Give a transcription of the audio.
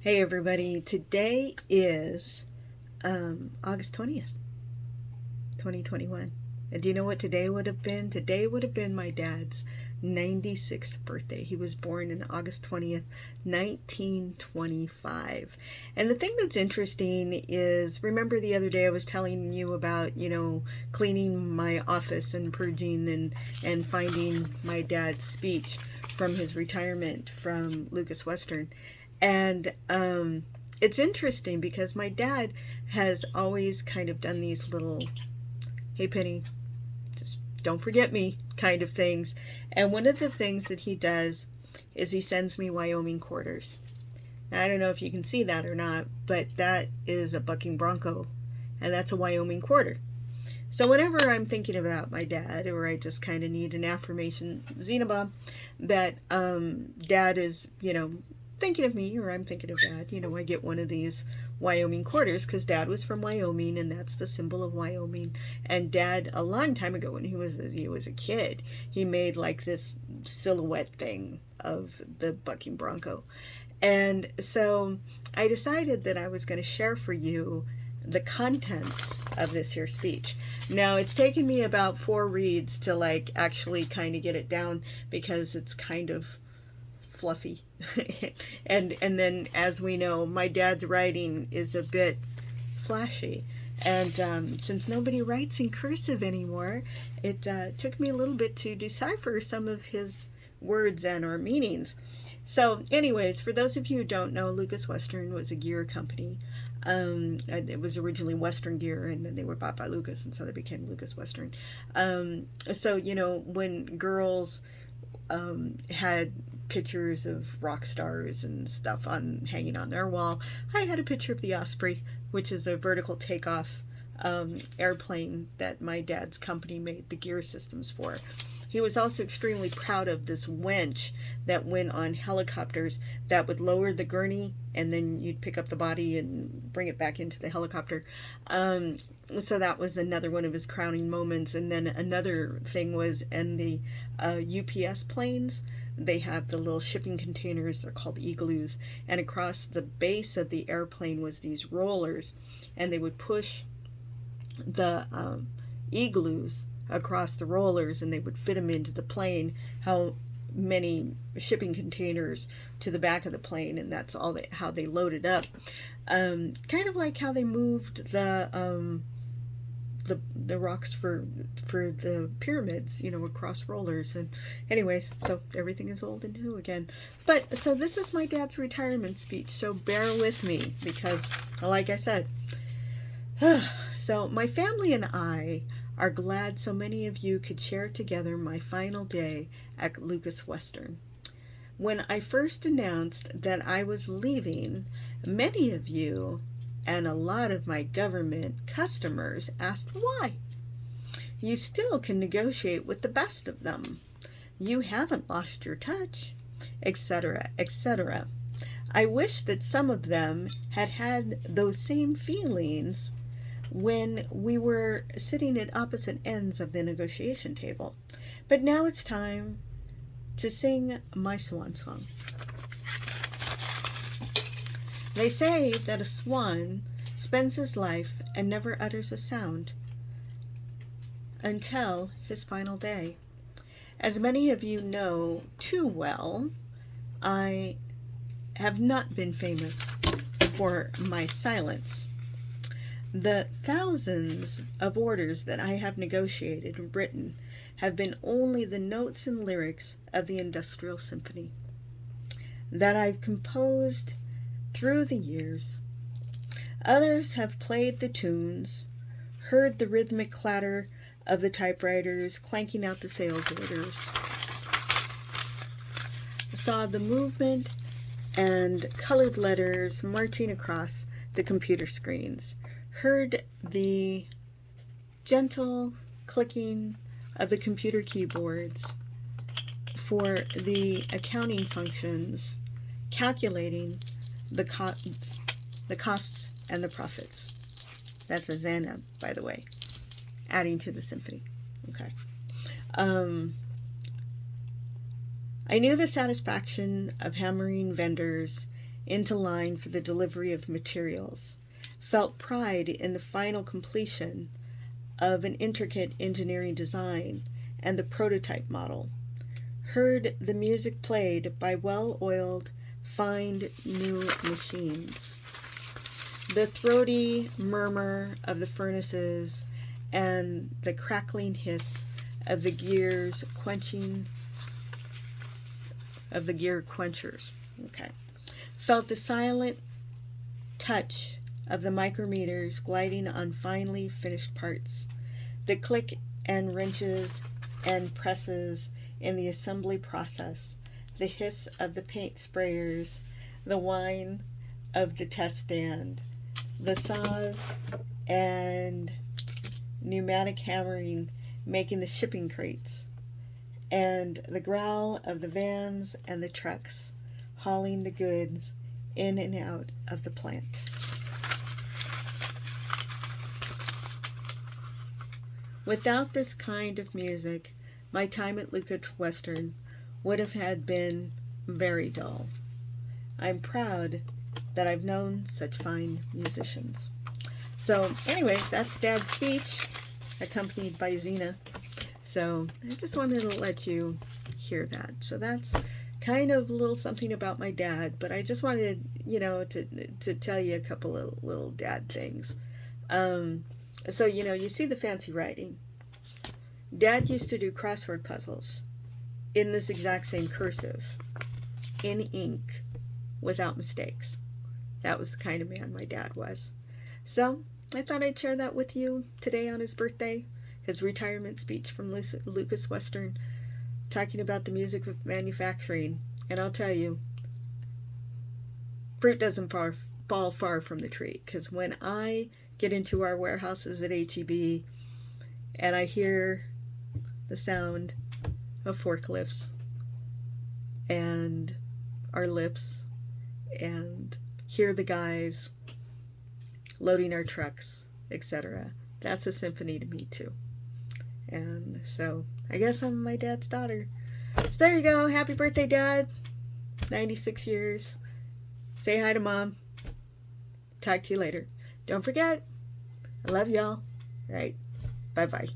Hey everybody, today is August 20th, 2021. And do you know what today would have been? Today would have been my dad's 96th birthday. He was born on August 20th, 1925. And the thing that's interesting is, remember the other day I was telling you about, cleaning my office and purging and finding my dad's speech from his retirement from Lucas Western. And it's interesting because my dad has always kind of done these little, hey Penny, just don't forget me kind of things. And one of the things that he does is he sends me Wyoming quarters. Now, I don't know if you can see that or not, but that is a bucking bronco, and that's a Wyoming quarter. So whenever I'm thinking about my dad, or I just kind of need an affirmation, Xenobomb, that dad is, thinking of me, or I'm thinking of dad, I get one of these Wyoming quarters because dad was from Wyoming, and that's the symbol of Wyoming. And dad, a long time ago when he was a kid, he made like this silhouette thing of the bucking bronco. And so I decided that I was going to share for you the contents of this here speech. Now, it's taken me about 4 reads to like actually kind of get it down because it's kind of fluffy. and then, as we know, my dad's writing is a bit flashy. And since nobody writes in cursive anymore, it took me a little bit to decipher some of his words and or meanings. So anyways, for those of you who don't know, Lucas Western was a gear company. It was originally Western Gear, and then they were bought by Lucas, and so they became Lucas Western. So, when girls had pictures of rock stars and stuff hanging on their wall, I had a picture of the Osprey, which is a vertical takeoff airplane that my dad's company made the gear systems for. He was also extremely proud of this winch that went on helicopters that would lower the gurney, and then you'd pick up the body and bring it back into the helicopter. So that was another one of his crowning moments. And then another thing was in the UPS planes, they have the little shipping containers, they're called igloos, and across the base of the airplane was these rollers, and they would push the igloos across the rollers, and they would fit them into the plane, how many shipping containers to the back of the plane, and that's all how they loaded up. Kind of like how they moved the rocks for the pyramids, across rollers. And anyways, so everything is old and new again. But so this is my dad's retirement speech, so bear with me because, like I said, so my family and I are glad so many of you could share together my final day at Lucas Western. When I first announced that I was leaving, many of you and a lot of my government customers asked why. You still can negotiate with the best of them. You haven't lost your touch, etc., etc. I wish that some of them had had those same feelings when we were sitting at opposite ends of the negotiation table. But now it's time to sing my swan song. They say that a swan spends his life and never utters a sound until his final day. As many of you know too well, I have not been famous for my silence. The thousands of orders that I have negotiated and written have been only the notes and lyrics of the Industrial Symphony that I've composed through the years. Others have played the tunes, heard the rhythmic clatter of the typewriters clanking out the sales orders, saw the movement and colored letters marching across the computer screens, heard the gentle clicking of the computer keyboards for the accounting functions, calculating the costs and the profits. That's a Xana, by the way, adding to the symphony. Okay. I knew the satisfaction of hammering vendors into line for the delivery of materials, felt pride in the final completion of an intricate engineering design and the prototype model, heard the music played by well-oiled, fine new machines, the throaty murmur of the furnaces and the crackling hiss of the gear quenchers. Okay. Felt the silent touch of the micrometers gliding on finely finished parts, the click and wrenches and presses in the assembly process, the hiss of the paint sprayers, the whine of the test stand, the saws and pneumatic hammering making the shipping crates, and the growl of the vans and the trucks hauling the goods in and out of the plant. Without this kind of music, my time at Lucas Western would have had been very dull. I'm proud that I've known such fine musicians. So anyways, that's Dad's speech, accompanied by Zena. So I just wanted to let you hear that. So that's kind of a little something about my dad, but I just wanted, to tell you a couple of little dad things. So, you see the fancy writing. Dad used to do crossword puzzles in this exact same cursive, in ink, without mistakes. That was the kind of man my dad was. So I thought I'd share that with you today on his birthday, his retirement speech from Lucas Western, talking about the music of manufacturing. And I'll tell you, fruit doesn't fall far from the tree, because when I get into our warehouses at HEB and I hear the sound of forklifts and our lifts and hear the guys loading our trucks, etc., that's a symphony to me too. And so I guess I'm my dad's daughter. So there you go. Happy birthday, Dad. 96 years. Say hi to Mom. Talk to you later. Don't forget, I love y'all. All right. Bye-bye.